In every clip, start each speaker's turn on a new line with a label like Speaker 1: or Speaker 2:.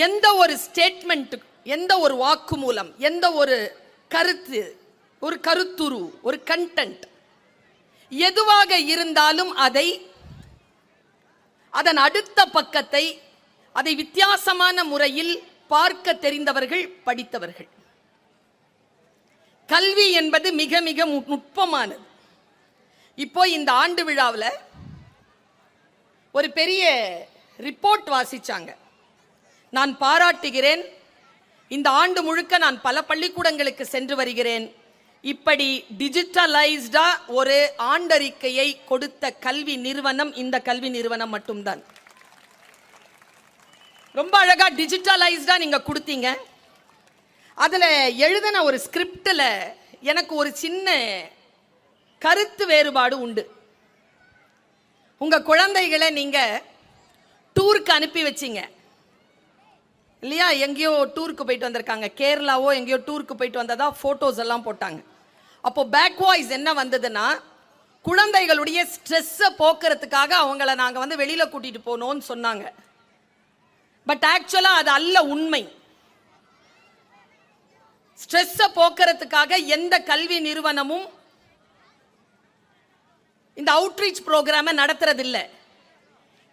Speaker 1: எந்த ஒரு ஸ்டேட்மெண்ட், எந்த ஒரு வாக்குமூலம், எந்த ஒரு கருத்து, ஒரு கருத்துரு, ஒரு கண்டென்ட் எதுவாக இருந்தாலும் அதன் அடுத்த பக்கத்தை அதை வித்தியாசமான முறையில் பார்க்க தெரிந்தவர்கள், படித்தவர்கள். கல்வி என்பது மிக மிக நுட்பமானது. இப்போ இந்த ஆண்டு விழாவில் ஒரு பெரிய ரிப்போர்ட் வாசிச்சாங்க. நான் பாராட்டுகிறேன். இந்த ஆண்டு முழுக்க நான் பல பள்ளிக்கூடங்களுக்கு சென்று வருகிறேன். இப்படி டிஜிட்டலைஸ்டா ஒரு ஆண்டறிக்கையை கொடுத்த கல்வி நிறுவனம் இந்த கல்வி நிறுவனம் மட்டும்தான். ரொம்ப அழகா டிஜிட்டலைஸ்டா நீங்க கொடுத்தீங்க. அதுல எழுதின ஒரு ஸ்கிரிப்ட்ல எனக்கு ஒரு சின்ன கருத்து வேறுபாடு உண்டு. உங்க குழந்தைகளை நீங்க டூருக்கு அனுப்பி வச்சீங்க இல்லையா? எங்கேயோ டூருக்கு போயிட்டு வந்திருக்காங்க, கேரளாவோ எங்கேயோ டூருக்கு போயிட்டு வந்ததா போட்டோஸ் எல்லாம் போட்டாங்க. அப்போ பேக் வாய்ஸ் என்ன வந்ததுன்னா, குழந்தைகளுடைய ஸ்ட்ரெஸ்ஸை போக்குறதுக்காக அவங்கள நாங்கள் வெளியில கூட்டிட்டு போனோம்னு சொன்னாங்க. பட் ஆக்சுவலா அது அல்ல உண்மை. ஸ்ட்ரெஸ்ஸை போக்குறதுக்காக எந்த கல்வி நிறுவனமும் இந்த அவுட்ரீச் புரோகிராமை நடத்துறதில்லை.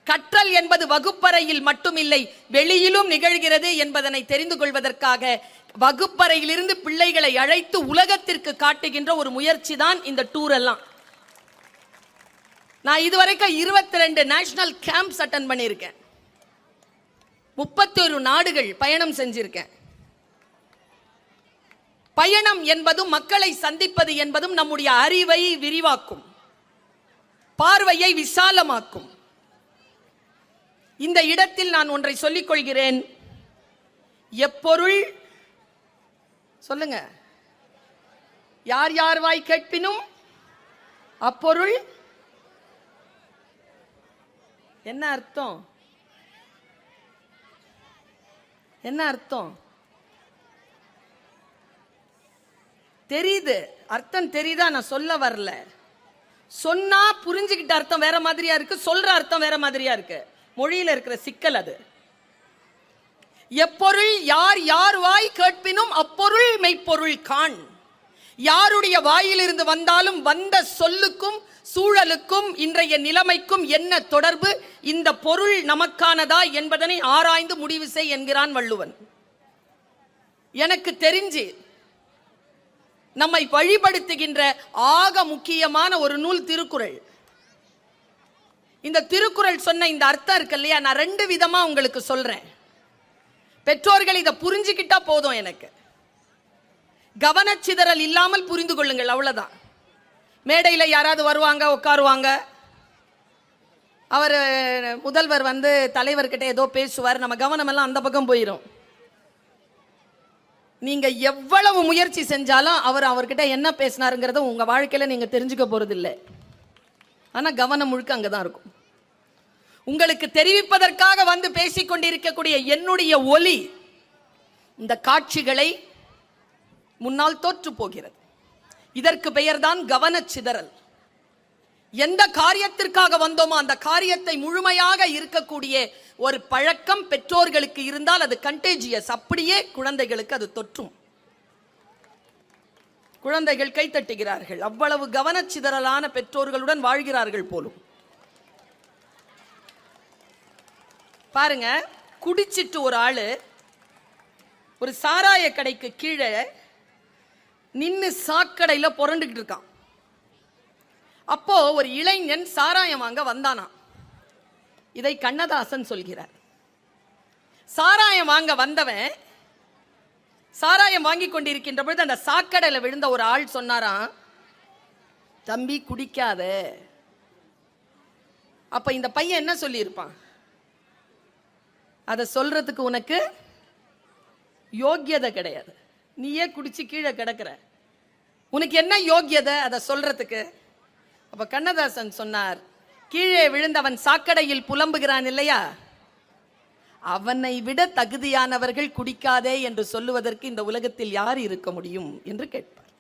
Speaker 1: கற்றல் என்பது வகுப்பறையில் மட்டுமில்லை, வெளியிலும் நிகழ்கிறது என்பதனை தெரிந்து கொள்வதற்காக வகுப்பறையிலிருந்து பிள்ளைகளை அழைத்து உலகத்திற்கு காட்டுகின்ற ஒரு முயற்சி தான் இந்த டூர் எல்லாம். நான் இதுவரைக்கும் 22 நேஷனல் கேம்ப்ஸ் அட்டெண்ட் பண்ணியிருக்கேன். 31 நாடுகள் பயணம் செஞ்சிருக்கேன். பயணம் என்பதும் மக்களை சந்திப்பது என்பதும் நம்முடைய அறிவை விரிவாக்கும், பார்வையை விசாலமாக்கும். இந்த இடத்தில் நான் ஒன்றை சொல்லிக் கொள்கிறேன். எப்பொருள் சொல்லுங்க, யார் யார் வாய் கேட்பினும் அப்பொருள். என்ன அர்த்தம்? என்ன அர்த்தம்? தெரியுது, அர்த்தம் தெரியுதா? நான் சொல்ல வரல. சொன்னா புரிஞ்சுக்கிட்ட அர்த்தம் வேற மாதிரியா இருக்கு, சொல்ற அர்த்தம் வேற மாதிரியா இருக்கு. மொழியில இருக்கிற சிக்கல் அது. எப்பொருள் யார் யார் வாய் கேட்பினும் அப்பொருள் மெய்ப்பொருள் காண். யாருடைய வாயிலிருந்து வந்தாலும் வந்த சொல்லுக்கும் சூழலுக்கும் இன்றைய நிலைமைக்கும் என்ன தொடர்பு, இந்த பொருள் நமக்கானதா என்பதனை ஆராய்ந்து முடிவு செய் என்கிறான் வள்ளுவன். எனக்கு தெரிஞ்சு நம்மை வழிபடுத்துகின்ற ஆக முக்கியமான ஒரு நூல் திருக்குறள். இந்த திருக்குறள் சொன்ன இந்த அர்த்தம் இருக்கு இல்லையா, நான் 2 விதமா உங்களுக்கு சொல்றேன். பெற்றோர்கள் இதை புரிஞ்சுக்கிட்டா போதும். எனக்கு கவனச்சிதறல் இல்லாமல் புரிந்து கொள்ளுங்கள், அவ்வளவுதான். மேடையில் யாராவது வருவாங்க, உட்காருவாங்க, அவர் முதல்வர் தலைவர்கிட்ட ஏதோ பேசுவார், நம்ம கவனம் எல்லாம் அந்த பக்கம் போயிடும். நீங்க எவ்வளவு முயற்சி செஞ்சாலும் அவர்கிட்ட என்ன பேசினாருங்கிறத உங்க வாழ்க்கையில நீங்க தெரிஞ்சுக்க போறது இல்லை. ஆனா கவனம் முழுக்க அங்கதான் இருக்கும். உங்களுக்கு தெரிவிப்பதற்காக பேசிக்கொண்டிருக்கக்கூடிய என்னுடைய ஒலி இந்த காட்சிகளை முன்னால் தோற்று போகிறது. இதற்கு பெயர்தான் கவனச்சிதறல். எந்த காரியத்திற்காக வந்தோமோ அந்த காரியத்தை முழுமையாக இருக்கக்கூடிய ஒரு பழக்கம் பெற்றோர்களுக்கு இருந்தால் அது கண்டேஜியஸ். அப்படியே குழந்தைகளுக்கு அது தொற்றும். குழந்தைகள் கைத்தட்டுகிறார்கள். அவ்வளவு கவனச்சிதறலான பெற்றோர்களுடன் வாழ்கிறார்கள் போலும். பாருங்க, குடிச்சிட்டு ஒரு ஆளு ஒரு சாராய கடைக்கு கீழே நின்னு சாக்கடையில புரண்டுகிட்டு இருக்கான். அப்போ ஒரு இளைஞன் சாராயம் வாங்க வந்தானா. இதை கண்ணதாசன் சொல்கிறார். சாராயம் வாங்க வந்தவன் சாராயம் வாங்கி கொண்டிருக்கின்ற பொழுது அந்த சாக்கடையில விழுந்த ஒரு ஆள் சொன்னாராம், தம்பி குடிக்காத. அப்ப இந்த பையன் என்ன சொல்லி இருப்பான்? அதை சொல்றதுக்கு உனக்கு யோக்கியதை கிடையாது, நீயே குடிச்சு கீழே கிடக்கிற, உனக்கு என்ன யோக்கியதை அதை சொல்றதுக்கு? அப்ப கண்ணதாசன் சொன்னார், கீழே விழுந்தவன் சாக்கடையில் புலம்புகிறான் இல்லையா, அவனை விட தகுதியானவர்கள் குடிக்காதே என்று சொல்லுவதற்கு இந்த உலகத்தில் யார் இருக்க முடியும் என்று கேட்பார்.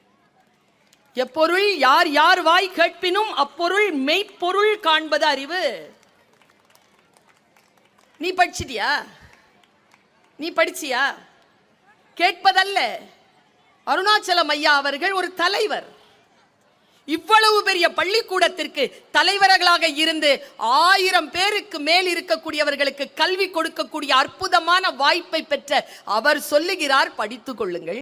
Speaker 1: எப்பொருள் யார் யார் வாய் கேட்பினும் அப்பொருள் மெய்ப்பொருள் காண்பது அறிவு. நீ படிச்சிட்டியா? நீ படிச்சியா? கேட்பதல்ல. அருணாச்சலம் ஐயா அவர்கள் ஒரு தலைவர். இவ்வளவு பெரிய பள்ளிக்கூடத்திற்கு தலைவர்களாக இருந்து 1000 பேருக்கு மேல் இருக்கக்கூடியவர்களுக்கு கல்வி கொடுக்கக்கூடிய அற்புதமான வாய்ப்பை பெற்ற அவர் சொல்லுகிறார், படித்துக் கொள்ளுங்கள்.